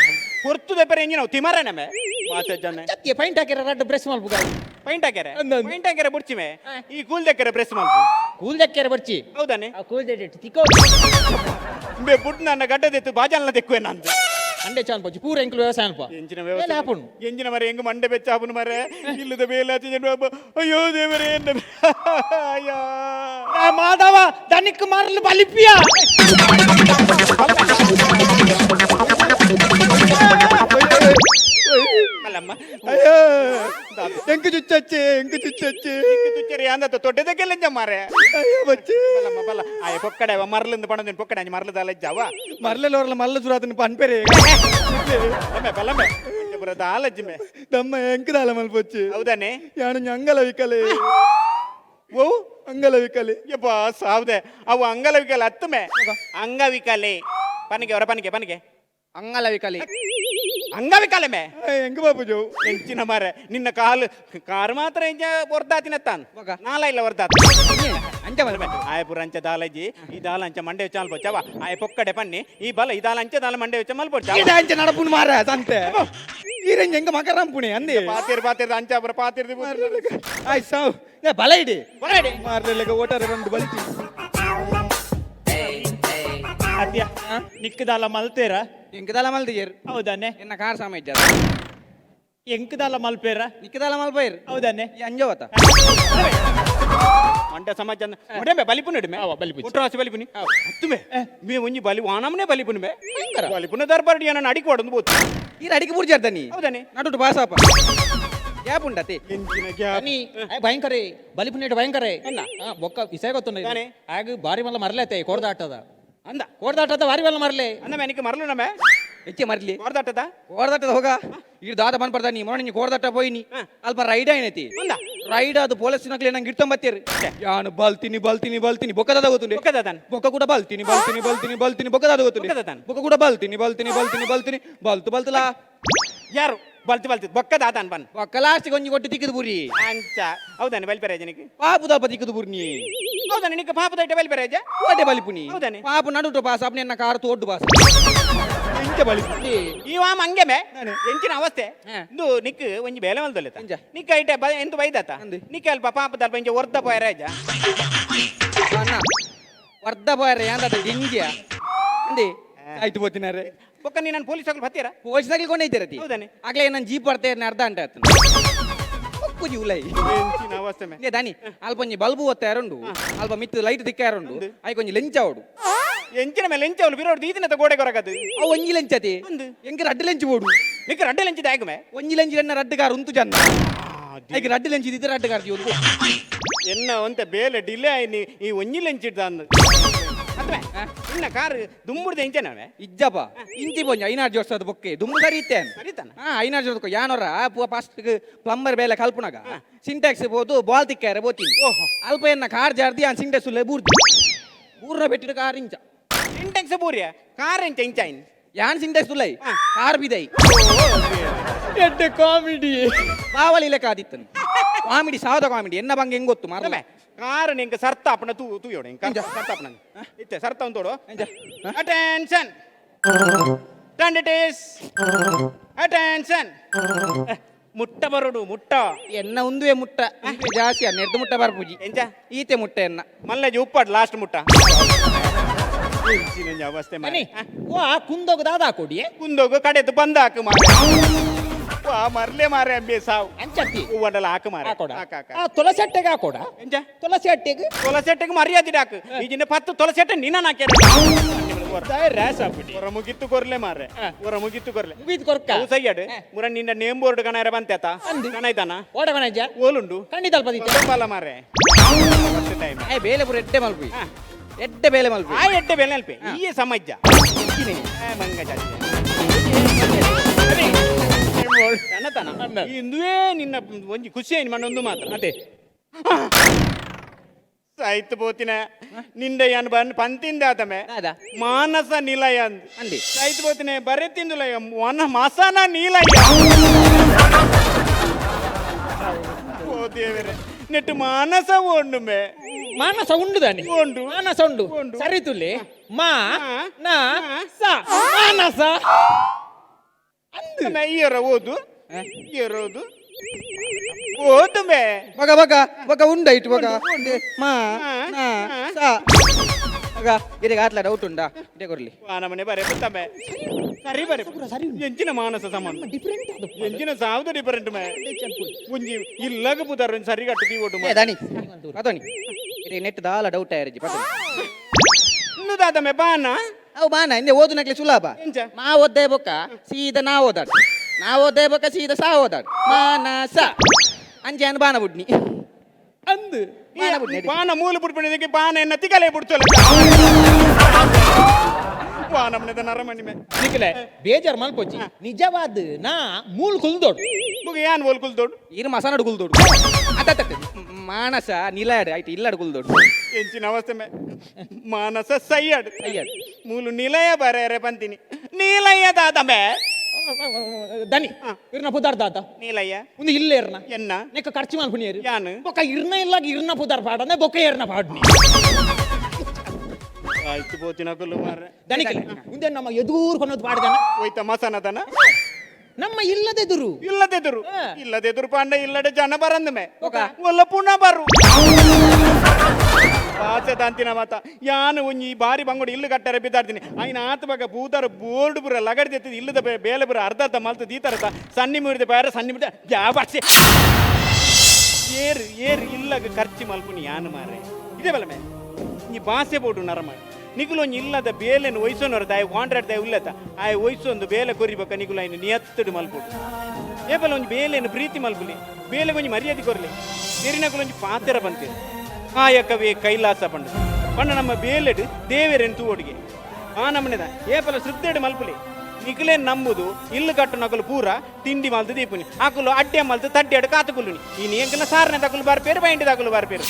ಹೊರ್ತುದ ಪೆರೆ ಎಂಜಿನ ತಿಮರ ನಮೆ ಮಾತೆ ಜನ ಸತ್ಯ ಪೈಂಟ್ ಹಾಕಿರ ರಡ್ ಬ್ರೆಸ್ ಮಲ್ಪುಗ ಪೈಂಟ್ ಹಾಕ್ಯಾರೆ ಅಂದಂದು. ಪೈಂಟ್ ಹಾಕ್ಯಾರೆ ಬುಡ್ಚಿಮೆ ಈ ಕೂಲ್ ದಕ್ಕರೆ ಪ್ರೆಸ್ ಮಾಡ್ಬು ಕೂಲ್ ದಕ್ಕೆರೆ ಬರ್ಚಿ ಹೌದಾನೆ ಆ ಕೂಲ್ ದೆಟ್ ತಿಕ್ಕೋ ಬೆ ಬುಡ್ ನನ್ನ ಗಡ್ಡದೆತ್ತು ಬಾಜಾಲ್ನ ತೆಕ್ಕುವೆ ನಂದು ಅಂಡೆ ಚಾನ್ ಪೋಚಿ ಪೂರ ಎಂಕ್ಲು ವ್ಯವಸಾಯ ಅಲ್ಪ ಎಂಚಿನ ಬೇಲೆ ವ್ಯವಸ್ಥೆ ಆಪುಂಡು ಎಂಜಿನ ಮರೆ ಹೆಂಗ್ ಮಂಡೆ ಬೆಚ್ಚ ಆಪುನು ಮರೆ ಇಲ್ಲದ ಬೇಲೆ ಹಚ್ಚಿ ಜನ ಅಯ್ಯೋ ದೇವರೇ ಎನ್ನ ಅಯ್ಯೋ ಮಾಧವ ದನಿಕ್ ಮಾರಲು ಬಲಿಪಿಯ ಮಲ್ಲಮ್ಮ ಅಯ್ಯೋ ಎಂಕು ಚುಚ್ಚಚ್ಚೆ ತುಚ್ಚರಿ ಅಂದ ತೊಡ್ಡೆದಕ್ಕೆಲ್ಲ ಮಾರೆ ಅಯ್ಯೋ ಬಚ್ಚೆ ಮಲ್ಲಮ್ಮ ಬಲ್ಲ ಆಯ ಪೊಕ್ಕಡೆ ಮರ್ಲಿಂದ ಪಣದ ಪೊಕ್ಕಡೆ ಅಂಜಿ ಮರ್ಲದ ಅಲಜ್ಜಾವ ಮರ್ಲೆಲ್ಲೋರ್ಲ ಮಲ್ಲ ಸುರಾತನ ಪನ್ಪೆರೆ ಬಲ್ಲಮ್ಮೆ ಬಲ್ಲಮ್ಮೆ ಬರದ ಆಲಜ್ಜಿಮೆ ದಮ್ಮ ಎಂಕದಾಲ ಮಲ್ಪೊಚ್ಚು ಹೌದಾನೆ ಯಾನು ಅಂಗಲ ವಿಕಲೆ ಓ ಅಂಗಲ ವಿಕಲೆ ಯಪ್ಪ ಸಾವ್ದೆ ಅವು ಅಂಗಲವಿಕಲೆ ಹತ್ತಮೆ ಅಂಗವಿಕಲೆ ಪನಿಗೆ ಅವರ ಪನಿಗೆ ಅಂಗಲವಿಕಲಿ ಅಂಗವಿಕಲೆ ಮೇ ಎಂಕ ಬಾಪುಜೋ ಎಂಚಿನ ಮಾರೆ ನಿನ್ನ ಕಾರು ಮಾತ್ರ ಇಂಚ ಹೊರ್ದಾತಿನತ್ತಾನ್ ನಾಲ ಇಲ್ಲ ಹೊರ್ದಾತ ಅಂಚ ಬಲ ಆಯಪುರ ಅಂಚ ದಾಲಜಿ ಈ ದಾಲ ಅಂಚ ಮಂಡೆ വെച്ച ಮಲ್ಪೊಚ್ಚವ ಆಯ ಪೊಕ್ಕಡೆ ಪನ್ನಿ ಈ ಬಲ ಈ ದಾಲ ಅಂಚ ದಾಲ ಮಂಡೆ വെച്ച ಮಲ್ಪೊಚ್ಚ ಅಂಚ ನಡಪುನ್ ಮಾರ ಸಂತೆ ಈರೆಂಜ ಎಂಗ ಮಕರಂಪುಣೆ ಅಂದೆ ಪಾತಿರ್ ಅಂಚಾಪುರ ಪಾತಿರ್ದಿ ಆಯ್ ಸಾವ್ ಬಲ ಇಡಿ ಬರಡಿ ಮಾರ್ಲೆಲೆಗ ಓಟಾರೆ ಬಂದು ಬಲಿತಿ ಅದ್ಯ ನಿಕ್ಕದಾಲ ಮಲ್ತೇರ ಇಂಕದಲ್ಲ ಮಲ್ದಿಯರ್ ಹೌದಾನೆ ಇನ್ನ ಕಾರ್ ಸಮಯ ಎಂಕದಲ್ಲ ಮಲ್ಪೇರ ನಿಕ್ಕದಲ್ಲ ಮಲ್ಪೈರ್ ಹೌದನ್ನೇ ಅಂಜವತ ಮಂಡ ಸಮಾಜ ಒಡೆಂಬೆ ಬಲಿಪುನ ಇಡುಮೆ ಬಲಿಪು ಉಟ್ರಾಸಿ ಬಲಿಪುನಿ ಹತ್ತುಮೆ ಮೇ ಒಂಜಿ ಬಲಿ ವಾನಮನೆ ಬಲಿಪುನಮೆ ಬಲಿಪುನ ದರ್ಬಾರ್ ಯಾನ ಅಡಿಕೆ ಹೊಡೆದು ಬೋತು ಈ ಅಡಿಗೆ ಪೂರ್ಜಾರ್ದನಿ ಹೌದಾನೆ ನಡುಟು ಬಾಸಪ್ಪ ಗ್ಯಾಪ್ ಉಂಟತಿ ಎಂಚಿನ ಗ್ಯಾಪ್ ನೀ ಭಯಂಕರೇ ಬಲಿಪುನೇಟ್ ಭಯಂಕರೇ ಅನ್ನ? ಬೊಕ್ಕ ವಿಷಯ ಗೊತ್ತು ತಾನೇ? ಆಗ ಬಾರಿ ಮಲ್ಲ ಮರ್ಲೇತೆ ಕೋಡ್ದಾಟದ ಅಂದ ಕೋಡ್ದಾಟದ ಬಾರಿ ಮಲ್ಲ ಮರ್ಲೆ ಅಂದ ಮೇನಿಕೆ ಮರಲು ನಮೆ ಹೆಚ್ಚೆ ಮರ್ಲಿ ಹೊರದಾಟದ ಓಡದಾಟದ ಹೋಗ ಈ ದಾದ ಬಂದ್ಪಡ್ದ ನೀ ಮೊನ್ನೆ ಕೋಡದಾಟ ಹೋಯ್ನಿ ಅಲ್ಪ ರೈಡ್ ಏನೈತಿ ಅಂದ ರೈಡ್ ಅದು ಪೊಲೀಸಿನಕ್ಲೆ ನಂಗೆ ಇಡ್ತಂಬತ್ತೀರಿ ಯಾನು ಬಲ್ತೀನಿ ಬಲ್ತೀನಿ ಬಲ್ತೀನಿ ಬೊಕ್ಕದಾದ ಗೊತ್ತುಂಡೆ ಬೊಕ್ಕದಾದನ್. ಬೊಕ್ಕ ಕೂಡ ಬಲ್ತೀನಿ ಬಲ್ತೀನಿ ಬಲ್ತೀನಿ ಬಲ್ತೀನಿ ಬೊಕ್ಕದಾದ ಗೊತ್ತುಂಡೆ ಬೊಕ್ಕದಾದನ್. ಬೊಕ್ಕ ಕೂಡ ಬಲ್ತೀನಿ ಬಲ್ತೀನಿ ಬಲ್ತೀನಿ ಬಲ್ತೀನಿ ಬಲ್ತು ಬಲ್ತಲಾ ಯಾರು ಬಲ್ತಿ ಬೊಕ್ಕದಾತನ್ ಬನ್ ಬೊಕ್ಕ ಲಾಸ್ಟಿಗೆ ಒಂಜಿ ಕೊಟ್ಟು ತಿಕ್ಕಿದ ಬುರಿ ಅಂಚ ಹೌದಾನೆ ಬಲ್ಪೆರೆ ಜನಕ್ಕೆ ಪಾಪುದಪ್ಪ ತಿಕ್ಕಿದ ಬುರ್ನಿ ಹೌದಾನೆ ನಿಕ್ಕ ಪಾಪದ ಇಟ್ಟ ಬಲ್ಪೆರೆ ಓಟೆ ಬಲಿಪುನಿ ಹೌದಾನೆ? ಪಾಪು ನಡುಟು ಪಾಸ ಅಪ್ನೆ ಎನ್ನ ಕಾರು ತೋಡ್ಡು ಪಾಸ ಎಂಚ ಬಲಿಪುನಿ ಈ ವಾಮ ಹಂಗೆ ಮೇ ನಾನು. ಎಂಚಿನ ಅವಸ್ಥೆ ಹಾ. ಇಂದು ನಿಕ್ ಒಂಜಿ ಬೇಲೆ ಮಲ್ದೊಲ್ಲೆ ಎಂಚ? ನಿಕ್ಕ ಐಟೆ ಎಂತ ಬೈದಾತ ಅಂದು. ನಿಕ್ಕ ಅಲ್ಪ ಪಾಪದ ಅಲ್ಪ ಇಂಚ ಒರ್ದ ಪೋಯ ರಾಜ ಅಣ್ಣ ವರ್ಧ ಬಾರೆ ಯಾಂದ ಡಿಂಜಿಯ ಅಂದಿ ಆಯ್ತು ಬೋತಿನಾರೆ ಬೊಕ್ಕ ನೀ ನಾನು ಪೊಲೀಸ್ ಹಾಕೊಂಡು ಹತ್ತೀರಾ ಪೋಷದಾಗಿ ಕೊಂಡೈತಿರತಿ ಹೌದಾನೆ? ಆಗ್ಲೇ ನಾನು ಜೀಪ್ ಬರ್ತೇನೆ ಅರ್ಧ ಗಂಟೆ ಆಯ್ತು ಒಕ್ಕು ಜೀವಲೈ ಎಂಚಿನ ಅವಸ್ಥೆ ಮೇ ನೇ ದಾನಿ ಅಲ್ಪ ಒಂಜಿ ಬಲ್ಬು ಒತ್ತ ಯಾರುಂಡು ಅಲ್ಪ ಮಿತ್ತು ಲೈಟ್ ದಿಕ್ಕ ಯಾರುಂಡು ಆಯ್ಕೆ ಒಂಜಿ ಲೆಂಚ ಅವಡು ಎಂಚಿನ ಮೇಲೆ ಎಂಚ ಅವಳು ಬಿರೋಡು ಈದಿನ ಗೋಡೆ ಕೊರಗದು ಅವು ಒಂಜಿ ಲೆಂಚತಿ ಅಂದು. ಎಂಗೆ ರಡ್ಡು ಲೆಂಚು ಓಡು ನಿಕ್ಕ ರಡ್ಡೆ ಲೆಂಚಿದ ಆಗುಮೆ ಒಂಜಿ ಲೆಂಚಿ ಎನ್ನ ರಡ್ಡುಗಾರ ಉಂತು ಜನ್ನ ಆಯ್ಕೆ ರಡ್ಡು ಲೆಂಚಿ ಇದ್ರೆ ರಡ್ಡುಗಾರ್ತಿ ಒಂದು ಎನ್ನ ಒಂತೆ ಬೇಲೆ ಡಿಲೇ ಆಯ್ನಿ ಈ ಒಂಜಿ ಲೆಂಚಿಡ್ದ ಅಂದು ಅತ್ಮೆ ಇನ್ನ ಕಾರ್ ದುಂಬುಡ್ದ ಎಂಚನವೆ ಇಜ್ಜಪ್ಪ ಇಂಚಿ ಪೊಂಜ ಐನಾರು ಜೋರ್ಸದ ಬೊಕ್ಕೆ ದುಮ್ಮು ಸರಿ ಇತ್ತೇನು ಸರಿತಾನ ಐನಾರು ಜೋರ್ಸ್ಕೊ ಯಾನೋರ ಫಸ್ಟ್ ಪ್ಲಂಬರ್ ಬೇಲೆ ಕಲ್ಪನಾಗ ಸಿಂಟ್ಯಾಕ್ಸ್ ಬೋದು ಬಾಲ್ ತಿಕ್ಕಾರೆ ಬೋತೀನಿ ಓಹೋ ಅಲ್ಪ ಎನ್ನ ಕಾರ್ ಜಾರ್ದಿ ಆ ಸಿಂಟೆಕ್ಸ್ ಬೂರ್ದಿ ಬೂರ್ನ ಬೆಟ್ಟಿದ ಕಾರ್ ಇಂಚ ಇಂಟೆಕ್ಸ್ ಬೂರಿಯ ಕಾರ್ ಎಂಚ ಇಂಚಾಯಿನ್ ಯಾನ್ ಸಿಂಟೆಕ್ಸ್ ತುಲೈ ಕಾರ್ ಬಿದೈ ಎಡ್ಡೆ ಕಾಮಿಡಿ ಬಾವಲಿ ಲೆಕ್ಕ ಆದಿತ್ತನು ಕಾಮಿಡಿ ಸಾವದ ಕಾಮಿಡಿ ಎನ್ನ ಬಂಗೆ ಹೆಂಗ್ ಗೊತ್ತು ಮಾರ್ರೆ ಅತ್ಮೆ ಕಾರ್ ನಿಂಕ ಸರ್ತಾಪನ ತೂ ಯೋಡೆ ಸರ್ತಾಪನ ಇತ್ತೆ ಸರ್ತ ಅಂತೋಡು attention turn it is attention ಮುಟ್ಟ ಬರೋಡು ಮುಟ್ಟ ಎನ್ನ ಒಂದುವೆ ಮುಟ್ಟ ಈತೆ ಜಾಸ್ತಿ ನೆರ್ದು ಮುಟ್ಟ ಬರ್ಪೂಜಿ ಎಂಚ ಈತೆ ಮುಟ್ಟ ಎನ್ನ ಮಲ್ಲೆಜಿ ಉಪ್ಪಾಡ್ ಲಾಸ್ಟ್ ಮುಟ್ಟ ಎಂಚಿನ ಅವಸ್ಥೆ ಮನಿ ಮಾರೆ ವಾ ಕುಂದೋಗ ದಾದಾ ಕೊಡಿ ಕುಂದೋಗು ಕಡೆದು ಬಂದ ಹಾಕು ಮಾರೆ ವಾ ಮರ್ಲೆ ಮಾರೆ ಅಂಬೆ ಸಾವು ಅಂಚತ್ತಿ ಹೂವಂಡಲ ಹಾಕು ಮಾರೆ ಹಾಕೋಡ ಹಾಕ ಹಾಕ ಆ ತುಳಸಿ ಅಟ್ಟೆಗೆ ಹಾಕೋಡ ಎಂಚ ತುಳಸಿ ಅಟ್ಟೆಗೆ ತುಳಸೆಟ್ಟೆಗೆ ಮರ್ಯಾದೆ ಹಾಕು ಈಜಿನ ಪತ್ತು ತುಳಸೆಟ್ಟೆ ನಿನ್ನ ಹಾಕ್ಯಾರ ರ್ಯಾಸ್ ಆಗ್ಬಿಟ್ಟು ಹೊರ ಮುಗಿತ್ತು ಕೊರ್ಲೆ ಮಾರೆ ಹೊರ ಮುಗಿತ್ತು ಕೊರ್ಲೆ ಮುಗಿದ್ ಕೊರ್ಕ ಅವು ಸೈಯಡ್ ಮುರ ನಿನ್ನ ನೇಮ್ ಬೋರ್ಡ್ ಕಣಾರ ಬಂತೇತ ಅಂದು. ಕಣಾಯ್ತಾನ ಓಡ ಗಣಜ ಓಲುಂಡು ಖಂಡಿತ ಅಲ್ಪದಿತ್ತೆ ತುಂಬಲ್ಲ ಮಾರೆ ಟೈಮ್ ಏ ಬೇಲೆ ಪುರ ಎಡ್ಡೆ ಮಲ್ಪಿ ಎಡ್ಡೆ ಬೇಲೆ ಮಲ್ಪಿ ಆ ಎಡ್ಡೆ ಬೆಲೆ ಅಲ್ಪೆ ಈ ಸಮಜ್ಜ ಮಂಗ ಜಾತಿ ಅನ್ನತಾನ ಇಂದುವೇ ನಿನ್ನ ಒಂಜಿ ಖುಷಿ ಆಯ್ತು ಮಣ್ಣೊಂದು ಮಾತ್ರ ಅದೇ ಸಾಯ್ತು ಬೋತಿನ ನಿಂದ ಏನ್ ಬಂದ್ ಪಂತಿಂದ ಆತಮೆ ಅದ ಮಾನಸ ನಿಲಯ ಅಂದ್ ಅಂದಿ ಸಾಯ್ತು ಬೋತಿನ ಬರೆ ತಿಂದುಲಯ ವನ ಮಸನ ನೀಲಯ ಓ ದೇವರೇ ನೆಟ್ಟು ಮಾನಸ ಒಣ್ಣುಮೆ ಮಾನಸ ಉಂಡು ದಾನಿ ಉಂಡು. ಮಾನಸ ಉಂಡು ಉಂಡು. ಸರಿ ತುಲಿ ಮಾ ಹಾ. ನಾ ಹಾ. ಸ ಮಾನಸ ಇಯರ ಓದು ಇಯರೋದು ಓದು ಮೇ ಬಗ ಬಗ ಬಗ ಉಂಡ ಇಟ್ಟು ಬಗ ಮಾ ನಾ ಸಾ ಬಗ ಇದಕ್ಕೆ ಆತ್ಲ ಡೌಟ್ ಉಂಡಾ ಇದೇ ಕೊರ್ಲಿ ನಮ್ಮನೆ ಬರೆ ಬತ್ತಮೆ ಸರಿ ಬರೆ ಎಂಚಿನ ಮಾನಸ ಸಂಬಂಧ ಡಿಫರೆಂಟ್ ಅದು ಎಂಚಿನ ಸಾವ್ದು ಡಿಫರೆಂಟ್ ಮೇ ಒಂಜಿ ಇಲ್ಲಗ ಪುದರ್ ಸರಿ ಕಟ್ಟು ಓಟು ಏ ದಾನಿ ಪತೋನಿ ಇದು ನೆಟ್ ದಾಲ ಡೌಟ್ ಆಯ್ರಜಿ ಪತೋನಿ ಇನ್ನು ದಾದಮೆ ಬಾನ ಅವು ಬಾನ ಹಿಂದೆ ಓದು ನಕ್ಲೆ ಸುಲಭ ಎಂಚ ಮಾ ಓದ್ದೆ ಬೊಕ್ಕ ಸೀದಾ ನಾ ಓದಾಡ್ ನಾ ಓದ್ದೆ ಬೊಕ್ಕ ಸೀದಾ ಸಾ ಓದಾಡ್ ಮಾನಸ ಅಂಜಾನ ಬಾನ ಬುಡ್ನಿ ಅಂದು ಬಾನ ಬುಡ್ನಿ ಬಾನ ಮೂಲ ಬಿಡ್ಬಿಡಿದಕ್ಕೆ ಬಾನ ಎನ್ನ ತಿಗಲೆ ಬಿಡ್ತಲ್ಲ ಬಾನಮ್ಮನೆದ ನರಮಣಿ ಮೇ ನಿಖಲೆ ಬೇಜಾರ್ ಮಲ್ಪೋಚಿ ನಿಜವಾದ ನಾ ಮೂಲ್ ಕುಲ್ದೋಡು ಮುಗ ಯಾನ್ ಓಲ್ಕುಲ್ ದೊಡ್ಡ ಇರು ಮಸಾನ ಗುಲ್ದೋಡು ಅತ್ತ ಮಾನಸ ನಿಲಾಡ್ ಆಯ್ತು ಇಲ್ಲಡ್ ಗುಲ್ದೋಡು ಎಂಚಿನ ಅವಸ್ಥೆ ಮೇ ಮಾನಸ ಸೈಯಡ್ ಅಯ್ಯಡ್ ಮೂಲು ನಿಲಯ ಬರೆ ಪಂತಿನಿ ನೀಲಯ್ಯ ದಾದಮೆ ದನಿ ಇರ್ನ ಪುದಾರ್ ದಾತ ನೀಲಯ್ಯ ಒಂದು ಇಲ್ಲೇ ಇರ್ನ ಎನ್ನ ನೆಕ್ಕ ಖರ್ಚು ಮಾಡ್ಕೊನಿಯರು ಯಾನು ಬೊಕ್ಕ ಇರ್ನ ಇಲ್ಲಾಗ ಇರ್ನ ಪುದಾರ್ ಪಾಡನೆ ಬೊಕ್ಕ ಏರ್ನ ಪಾಡ್ನಿ ಆಯ್ತು ಬೋತಿನ ಕೊಲ್ಲು ಮಾರ್ರೆ ದನಿಕಲೆ ಮುಂದೆ ನಮ್ಮ ಎದೂರ್ ಕೊನ್ನೋದು ಪಾಡ್ದನ ಹೋಯ್ತ ಮಸನದನ ನಮ್ಮ ಇಲ್ಲದೆದುರು ಇಲ್ಲದೆದುರು ಹಾ. ಇಲ್ಲದೆದುರು ಪಾಂಡ ಇಲ್ಲಡೆ ಜನ ಬರಂದ ಮೇ ಒಕ. ಒಲ್ಲ ಪುನಃ ಬರು ಭಾಷದ ಅಂತಿನ ಮಾತ ಯಾನು ಒಂಜಿ ಬಾರಿ ಬಂಗೋಡು ಇಲ್ಲು ಕಟ್ಟರೆ ಬಿದ್ದಾಡ್ತೀನಿ ಆಯ್ನ ಆತ ಬಾಗ ಪೂತಾರ ಬೋರ್ಡ್ ಬುರ ಲಗಡ್ ಜೆತ್ತಿದ ಇಲ್ಲದ ಬೇಲೆ ಬುರ ಅರ್ಧ ಮಲ್ತು ದೀತಾರತ ಸನ್ನಿ ಮುರಿದ ಬೇರೆ ಸನ್ನಿ ಮುರಿದ ಯಾವ ಭಾಷೆ ಏರು ಇಲ್ಲಗ ಖರ್ಚು ಮಲ್ಪುನಿ ಯಾನು ಮಾರೆ ಇದೇ ಬಲ ಮೇ ಈ ಭಾಷೆ ಬೋಡು ನರಮ ನಿಗುಲು ಒಂಜಿ ಇಲ್ಲದ ಬೇಲೆನು ಒಯ್ಸೋನವ್ರದ್ದು ಆಯ್ ಕಾಂಟ್ರಾಕ್ಟ್ ಇಲ್ಲತ್ತ ಆಯ್ ಒಯ್ಸೊಂದು ಬೇಲೆ ಕೊರಿಬೇಕ ನಿಗುಲು ಆಯ್ನ ನಿಯತ್ತಡು ಮಲ್ಪುಡು ಏಪಲ ಒಂಜಿ ಬೇಲೆನು ಪ್ರೀತಿ ಮಲ್ಪುಲಿ ಬೇಲೆ ಒಂಜಿ ಮರ್ಯಾದೆ ಕೊರ್ಲಿ ಎರಿನಕುಲು ಒಂಜಿ ಪಾತೆರ ಬಂತೀರಿ ಕಾಯಕವೇ ಕೈಲಾಸ ಪಂಡು ಪಂಡ ನಮ್ಮ ಬೇಲೆಡು ದೇವೇರೆನ್ ತೂವೊಡಿಗೆ ಆ ನಮ್ಮನೆದ ಏಪಲ ಶ್ರದ್ಧೆಡು ಮಲ್ಪುಲಿ ನಿಕಲೇ ನಂಬುದು ಇಲ್ಲು ಕಟ್ಟು ನಕಲು ಪೂರ ತಿಂಡಿ ಮಲ್ತು ದೀಪುನಿ ಆಕುಲು ಅಡ್ಡೆ ಮಲ್ತು ತಡ್ಡೆಡು ಕಾತುಕುಲ್ಲುನಿ ಈ ನೀಂಕನ ಸಾರನೆ ತಕುಲು ಬಾರ್ಪೇರು ಬೈಂಡಿ ತಕುಲು ಬಾರ್ಪೇರು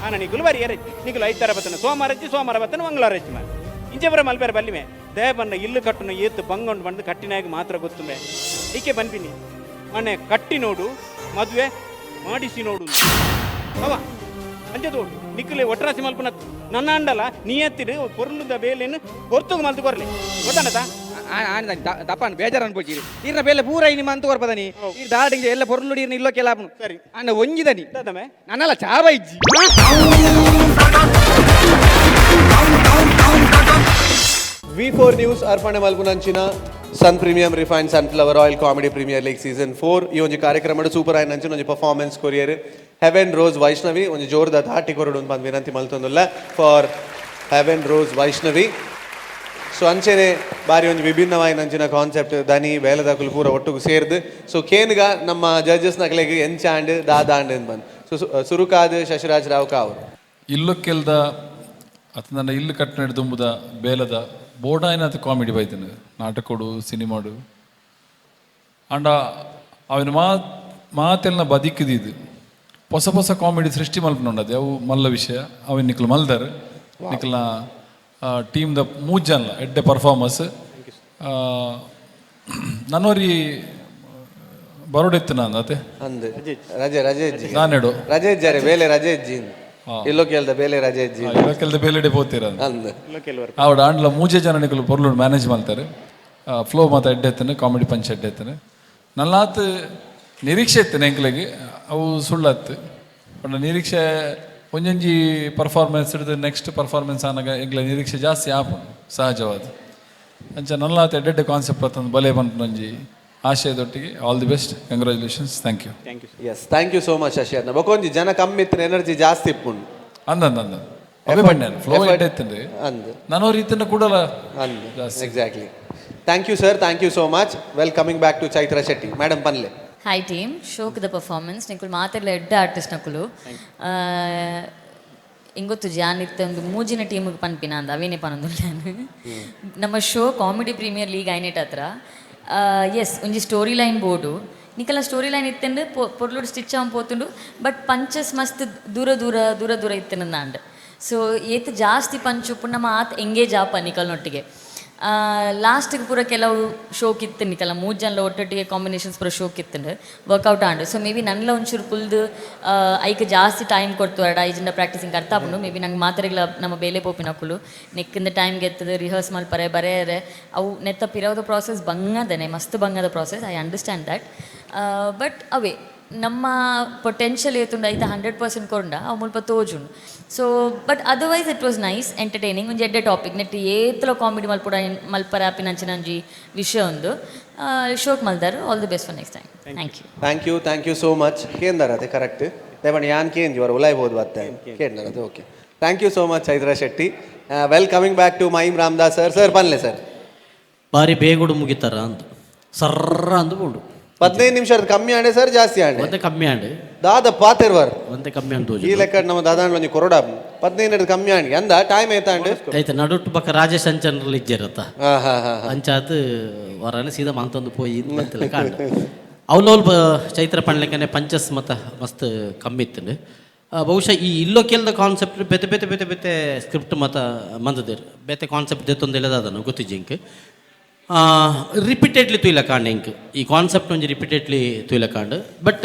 ಆನ ನಿಕುಲು ಬರಿ ಎರಜ್ಜಿ ನಿಕುಲು ಐತರ ಬತ್ತನ ಸೋಮವಾರ ಬತ್ತನ ಮಂಗಳವಾರ ರಜ್ಜಿ ಮಾಡಿ ಇಂಚೆ ಮಲ್ಪೇರು ಬಲ್ಲಿ ಮೇ ದೇ ಬಣ್ಣ ಇಲ್ಲು ಕಟ್ಟುನ ಏತ್ತು ಬಂಗೊಂಡು ಬಂದು ಕಟ್ಟಿನಾಗಿ ಮಾತ್ರ ಗೊತ್ತು ಮೇ ಈಕೆ ಬಂದ್ಬಿನಿ ಮನೆ ಕಟ್ಟಿ ನೋಡು ಮದುವೆ ಮಾಡಿಸಿ ನೋಡು ಅವ ಅಂಚದೋಡು ನಿಕ್ಕಲೆ ಒಟ್ರಾಸಿ ಮಲ್ಪನ ನನ್ನ ಅಂಡಲ ನೀ ಎತ್ತಿಡು ಪೊರ್ಲುದ ಬೇಲೇನು ಹೊರ್ತುಗು ಮಲ್ತು ಕೊರ್ಲಿ ಗೊತ್ತಾನತ ದಪ್ಪನ್ ಬೇಜಾರು ಅನ್ಬೋಚಿ ಈರ್ನ ಬೇಲೆ ಪೂರ ಇನಿ ಮಂತು ಕೊರ್ಪದನಿ ಈ ದಾಡಿಗೆ ಎಲ್ಲ ಪೊರ್ಲು ನೀರ್ನ ಇಲ್ಲೋ ಕೆಲಾಪನು ಸರಿ ಅಣ್ಣ ಒಂಜಿದನಿ ದದಮೆ ನನ್ನಲ್ಲ ಚಾವ ಇಜ್ಜಿ V4 ನ್ಯೂಸ್ ಅರ್ಪಣೆ ಮಲ್ಪುನಂಚಿನ sun premium refined sunflower oil comedy premier league season 4 ಈ ಒಂಜಿ ಕಾರ್ಯಕ್ರಮಡ್ ಸೂಪರ್ ಆಯ್ನ ಅಂಚಿನ ಒಂಜಿ ಪರ್ಫಾರ್ಮೆನ್ಸ್ ಕೊರಿಯರ್ ಹೆವೆನ್ ರೋಸ್ ವೈಷ್ಣವಿ ಒಂಜಿ ಜೋರ್ದ ದಾಟಿ ಕೊರಡು ಬಂದು ವಿನಂತಿ ಮಲ್ತೊಂದುಲ್ಲ for Heaven Rose Vaishnavi. So ಅಂಚೆನೆ ಬಾರಿ ಒಂಜಿ ವಿಭಿನ್ನವಾಯಿನ ಅಂಚಿನ ಕಾನ್ಸೆಪ್ಟ್ ದನಿ ಬೇಲದಾಕುಲು ಪೂರ ಒಟ್ಟಿಗೆ ಸೇರ್ದು ಸೊ ಕೇನ್ಗ ನಮ್ಮ ಜಡ್ಜಸ್ ನಕಲೆಗೆ ಎಂಚಾಂಡ್ ದಾದಾಂಡ್ ಅಂತ ಬಂದು ಸೊ ಸುರುಕಾದ್ ಶಶಿರಾಜ್ ರಾವ್ ಕಾವ್ ಇಲ್ಲೊಕ್ಕೆಲ್ದ ಅತ ನನ್ನ ಇಲ್ಲು ಕಟ್ಟನೆ ದುಂಬುದ ಬೇಲದ ಬೋಡಾಯಿನದು ಕಾಮಿಡಿ ಬೈತನು ನಾಟಕೋಡು ಸಿನಿಮಾಡು ಅಂಡ ಅವನ ಮಾತೆಲ್ಲ ಬದಿಕಿದ್ದು ಹೊಸ ಕಾಮಿಡಿ ಸೃಷ್ಟಿ ಮಲ್ಪನುಂಡದು ಅವು ಮಲ್ಲ ವಿಷಯ ಅವನ್ ನಿಕ್ಲು ಮಲ್ದಾರೆ ನಿಕ್ಲ ಟೀಮ್ದ ಮೂಜಲ್ಲ ಎಡ್ಡೆ ಪರ್ಫಾರ್ಮೆನ್ಸ್ ನನ್ನೋರಿ ಬರೋಡೆತ್ತು ನಾನು ಅದೇ ಅಂದ್ ರಜೆ ರಜೆ ನಾನೆಡು ರಜೆ ಇದ್ದಾರೆ ಬೇಲೆ ರಜೆ ಇಜ್ಜಿ ಎಲ್ಲೋ ಕೇಳ್ದ ಬೇಲೆ ರಜೆ ಇಜ್ಜಿ ಕೆಲದ ಬೇಲೆಡೆ ಹೋಗ್ತೀರ ಅಂದ್ ಆವಿಡ ಆಂಡ್ಲ ಮೂಜೆ ಜನ ನಿಕಲು ಪೊರ್ಲು ಮ್ಯಾನೇಜ್ ಮಾಡ್ತಾರೆ ಫ್ಲೋ ಮಾತ ಎಡ್ಡೆತ್ತನೆ ಕಾಮಿಡಿ ಪಂಚ್ ಎಡ್ಡೆತ್ತನೆ ನಲ್ಲಾತ್ ನಿರೀಕ್ಷೆ ಇತ್ತೇನೆ ಎಂಕ್ಲೆಗೆ ಅವು ಸುಳ್ಳಾತ್ತು ಬಟ್ ನಿರೀಕ್ಷೆ ಒಂಜೊಂಜಿ ಪರ್ಫಾರ್ಮೆನ್ಸ್ ಹಿಡಿದು ನೆಕ್ಸ್ಟ್ ಪರ್ಫಾರ್ಮೆನ್ಸ್ ಆನಾಗ ಎಂಕ್ಲೆ ನಿರೀಕ್ಷೆ ಜಾಸ್ತಿ ಆಪು ಸಹಜವಾದ ಅಂಚ ನಲ್ಲಾತ್ ಎಡ್ಡೆಡ್ಡೆ ಕಾನ್ಸೆಪ್ಟ್ ಅತ್ತಂದು ಬಲೆ ಬಂತು ನಂಜಿ ಆಶಯದೊಟ್ಟಿಗೆ all the best congratulations thank you yes thank you so much Shashi ಅನ್ನ ಬಕೊಂಜಿ ಜನ ಕಮ್ಮಿ ಇತ್ತಿನ ಎನರ್ಜಿ ಜಾಸ್ತಿ ಇಪ್ಪುಂಡು ಅಂದ ಅವೇ ಬಣ್ಣೆ ಫ್ಲೋ ಎಡ್ಡೆತ್ತಂದ್ರೆ ಅಂದ್ ನಾನವ್ರು ಇತ್ತನ್ನ ಕೂಡಲ್ಲ ಅಂದ್ exactly thank you sir thank you so much welcoming back to Chaitra Shetty madam ಪನ್ಲೆ ಹಾಯ್ ಟೀಮ್ ಶೋಕ್ ದ ಪರ್ಫಾರ್ಮೆನ್ಸ್ ನಿಕುಲು ಮಾತೆಲ್ಲ ಎಡ್ಡ ಆರ್ಟಿಸ್ಟ್ ನಕುಲು ಇಂಗೊತ್ತು ಜಾನ್ ಇತ್ತ ಒಂದು ಮೂಜಿನ ಟೀಮಿಗೆ ಪನ್ಪಿನ ಅಂದ ಅವೇನೇ ಪನೊಂದು ನಮ್ಮ ಶೋ ಕಾಮಿಡಿ ಪ್ರೀಮಿಯರ್ ಲೀಗ್ ಐನೆಟ್ ಹತ್ರ ಎಸ್ ಒಂಜಿ ಸ್ಟೋರಿ ಲೈನ್ ಬೋರ್ಡು ನಿಕಲ ಸ್ಟೋರಿ ಲೈನ್ ಇತ್ತಂಡು ಪೊರ್ಲುಡು ಸ್ಟಿಚ್ ಆಗಿ ಪೋತುಂಡು ಬಟ್ ಪಂಚಸ್ ಮಸ್ತ್ ದೂರ ಇತ್ತನಂದ ಅಂಡ್ ಸೊ ಏತ್ ಜಾಸ್ತಿ ಪಂಚ್ ಉಪ್ಪು ನಮ್ಮ ಆತ್ ಎಂಗೇಜ್ ಆಪ ನಿಕಲ್ನೊಟ್ಟಿಗೆ ಲಾಸ್ಟಿಗೆ ಪೂರ ಕೆಲವು ಶೋಕ್ ಇತ್ತು ನಿಕಲ್ಲ ಮೂರು ಜನ ಒಟ್ಟೊಟ್ಟಿಗೆ ಕಾಂಬಿನೇಷನ್ಸ್ ಪೂರ ಶೋಕ್ ಇತ್ತಂಡು ವರ್ಕೌಟ್ ಆಂಡು ಸೊ ಮೇ ಬಿ ನನ್ಲ ಒಂಚೂರು ಪುಲ್ದು ಐಕೆ ಜಾಸ್ತಿ ಟೈಮ್ ಕೊಡ್ತು ಅಡ ಐಜಿಂದ ಪ್ರಾಕ್ಟೀಸಿಂಗ್ ಅರ್ಥ ಆಪುಂಡು ಮೇ ಬಿ ನಂಗೆ ಮಾತ್ರೆಗಳ ನಮ್ಮ ಬೇಲೆ ಪೋಪಿನ ಕುಲು ನೆಕ್ಕಿಂದ ಟೈಮ್ಗೆ ಎತ್ತದು ರಿಹರ್ಸ್ ಮಲ್ಪರೆ ಬರೆಯರೆ ಅವು ನೆತ್ತ ಪಿರೋದ ಪ್ರಾಸೆಸ್ ಬಂಗದನೆ ಮಸ್ತ್ ಬಂಗದ process I understand that but ಅವೇ ನಮ್ಮ ಪೊಟೆನ್ಷಿಯಲ್ ಏತುಂಡು ಐತೆ 100% ಕೊಂಡ ಅವು ಮುಲ್ಪ ತೋಜುಂಡು so but otherwise it was nice entertaining ಒಂದು ಎಡ್ಡೆ ಟಾಪಿಕ್ ನೆಟ್ಟು ಏತಲ ಕಾಮಿಡಿ ಮಲ್ಪರ ಆಪಿನಂಚಿನಂಜಿ ವಿಷಯ ಒಂದು ಶೋಕ್ ಮಲ್ದಾರು all the best for next time thank you so much ಕೇಂದರ್ ಅದೇ ಕರೆಕ್ಟ್ ದೇವಣ್ಣ ಯಾನ್ ಕೇಂದ್ರಿ ಅವರು ಒಲಾಯ್ಬೋದು ಅತ್ತೆ ಕೇಂದ್ರ ಅದು okay thank you so much Chaitra Shetty welcoming back to mime Ramdas sir ಪನ್ಲೆ ಸರ್ ಬಾರಿ ಬೇಗುಡು ಮುಗಿತಾರ ಅಂತ ಸರ್ರ ಅಂದುಕೊಂಡು 15 ನಿಮಿಷ ಕಮ್ಮಿ ಆಂಡೆ ಸರ್ ಜಾಸ್ತಿ ಆಂಡೆ ಒಂದೇ ಕಮ್ಮಿ ಆಂಡೆ ದಾದ ಪಾತೆರ್ವರ್ ಒಂದೇ ಕಮ್ಮಿ ಅಂದು ಈ ಲೆಕ್ಕ ನಮ್ಮ ದಾದಾಂಡ್ ಒಂಜಿ ಕೊರಡ 15 ಕಮ್ಮಿ ಆಂಡಿ ಅಂದ ಟೈಮ್ ಏತಾಂಡು ಆಯ್ತು ನಡುಟ್ಟು ಪಕ್ಕ ರಾಜೇಶ್ ಅಂಚನ್ರಲ್ಲಿ ಇಜ್ಜರತ್ತ ಅಂಚಾತ್ ವರನೆ ಸೀದಾ ಮಂತೊಂದು ಪೋಯಿ ಮಂತಲ್ಲ ಕಾಂಡ ಅವಲೋಲ್ ಚೈತ್ರ ಪಣ್ಲೆಕ್ಕನೆ ಪಂಚಸ್ ಮತ ಮಸ್ತ್ ಕಮ್ಮಿ ಇತ್ತು ಬಹುಶಃ ಈ ಇಲ್ಲೋ ಕೇಳ್ದ ಕಾನ್ಸೆಪ್ಟ್ ಬೆತೆ ಸ್ಕ್ರಿಪ್ಟ್ ಮತ ಮಂದದೇರು ಬೇತೆ ಕಾನ್ಸೆಪ್ಟ್ ದೆತ್ತೊಂದು ಅದನ್ನು ಗೊತ್ತಿಜ್ಜಿಂಕ್ ರಿಪೀಟೆಡ್ಲಿ ತುಯ್ಲಕಾಂಡ್ ಇಂಕ್ ಈ ಕಾನ್ಸೆಪ್ಟ್ ಒಂಜಿ ರಿಪೀಟೆಡ್ಲಿ ತುಯ್ಲಕಾಂಡ್ ಬಟ್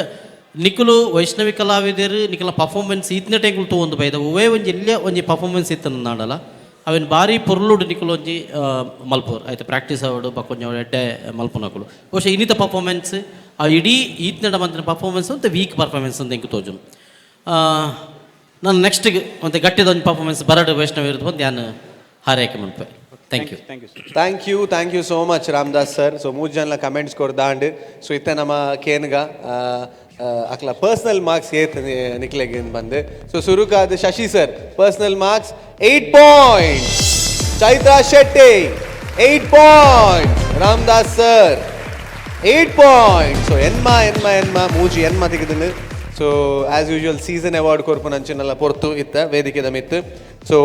ನಿಕುಲು ವೈಷ್ಣವಿ ಕಲಾವಿದರು ನಿಕಲ ಪರ್ಫಾರ್ಮೆನ್ಸ್ ಇತ್ತಿನ ಟೈಂಕುಲು ತಗೊಂಡು ಬೈದ ಒವೇ ಒಂಜಿ ಇಲ್ಲೇ ಒಂಜಿ ಪರ್ಫಾರ್ಮೆನ್ಸ್ ಇತ್ತು ನಾಡಲ್ಲ ಅವನ್ ಬಾರಿ ಪೊರ್ಲುಡು ನಿಕುಲು ಒಂಜಿ ಮಲ್ಪೋರು ಆಯ್ತು ಪ್ರಾಕ್ಟೀಸ್ ಆವಡು ಬಕ್ಕೊಂಜ ಎಡ್ಡೆ ಮಲ್ಪನಕುಲು ಬಹುಶಃ ಇನ್ನಿತ ಪರ್ಫಾರ್ಮೆನ್ಸ್ ಆ ಇಡೀ ಈತ್ನಡ ಮಂತಿನ ಪರ್ಫಾರ್ಮೆನ್ಸ್ ಅಂತ ವೀಕ್ ಪರ್ಫಾರ್ಮೆನ್ಸ್ ಅಂತ ಇಂಕ್ ತೋಜು ನಾನು ನೆಕ್ಸ್ಟಿಗೆ ಒಂದು ಗಟ್ಟಿದೊಂದು ಪರ್ಫಾರ್ಮೆನ್ಸ್ ಬರಡು ವೈಷ್ಣವಿ ಇರೋದು ಬಂದು ನಾನು ಹಾರೈಕೆ ಮನ್ಪೆ thank you thank you so much Ramdas sir. So 3 ಜನ ಕಮೆಂಟ್ಸ್ ಕೊಡ್ದಾಂಡ್ ಸೊ ಇತ್ತೆ ನಮ್ಮ ಕೇನ್ಗ ಅಕ್ಲ ಪರ್ಸನಲ್ ಮಾರ್ಕ್ಸ್ ಏತ್ ನಿಕ್ಲೆಗೆ ಬಂದು ಸೊ ಸುರುಕಾದ Shashi sir personal marks 8 points, Chaitra Shetty 8 points, Ramdas sir 8 points. So ಎನ್ಮ ಮೂಜಿ ಎನ್ಮ ತೆಗೆದು so as usual season award ಕೊರ್ಪು ನಂಚಿನೆಲ್ಲ ಪೊರ್ತು ಇತ್ತ ವೇದಿಕೆದ ಮಿತ್ತು. So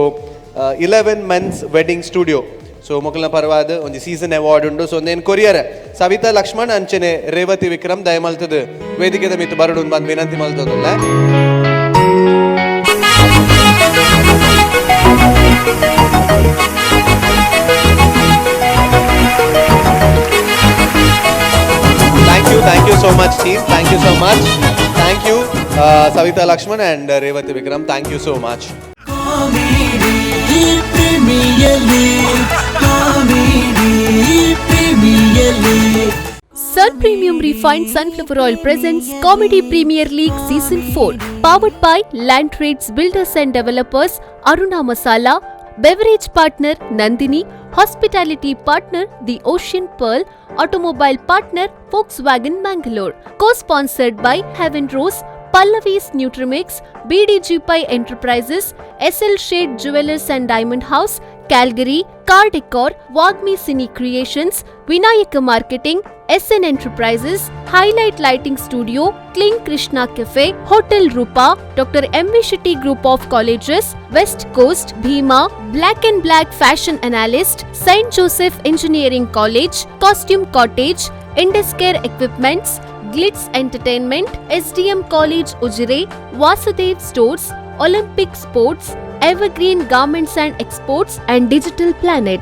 11 men's wedding studio so ಮೊಕಲ್ನ ಪರವಾದ ಒಂದು ಸೀಸನ್ ಅವಾರ್ಡ್ ಉಂಡು. ಸೊ ಒಂದೇನು ಕೊರಿಯರ್ ಸವಿತಾ ಲಕ್ಷ್ಮಣ್ ಅಂಚನೆ ರೇವತಿ ವಿಕ್ರಮ್ ದಯಮಲ್ತದ ವೇದಿಕೆದ ಮಿತ್ತು ಬರಡು ಬಂದು ವಿನಂತಿ ಮಲ್ತದಲ್ಲ. Thank you so much team, thank you so much, thank you Savita Lakshman and Revati Vikram, thank you so much. Sun Premium Refined Sunflower Oil presents Comedy Premier League Season 4, powered by Land Trades Builders and Developers, Aruna Masala, beverage partner Nandini, hospitality partner The Ocean Pearl, automobile partner Volkswagen Mangalore, co-sponsored by Heaven Rose, Pallavi's Nutrimix, BDG Pi Enterprises, SL Shade Jewelers and Diamond House, Calgary, Car Decor, Wagmi Cine Creations, Vinayaka Marketing, SN Enterprises, Highlight Lighting Studio, Kling Krishna Cafe, Hotel Rupa, Dr. M.V. Shetty Group of Colleges, West Coast, Bhima, Black and Black Fashion Analyst, St. Joseph Engineering College, Costume Cottage, Induscare Equipments, Glitz Entertainment, SDM College Ujire, Vasudev Stores, Olympic Sports, Evergreen Garments and Exports and Digital Planet.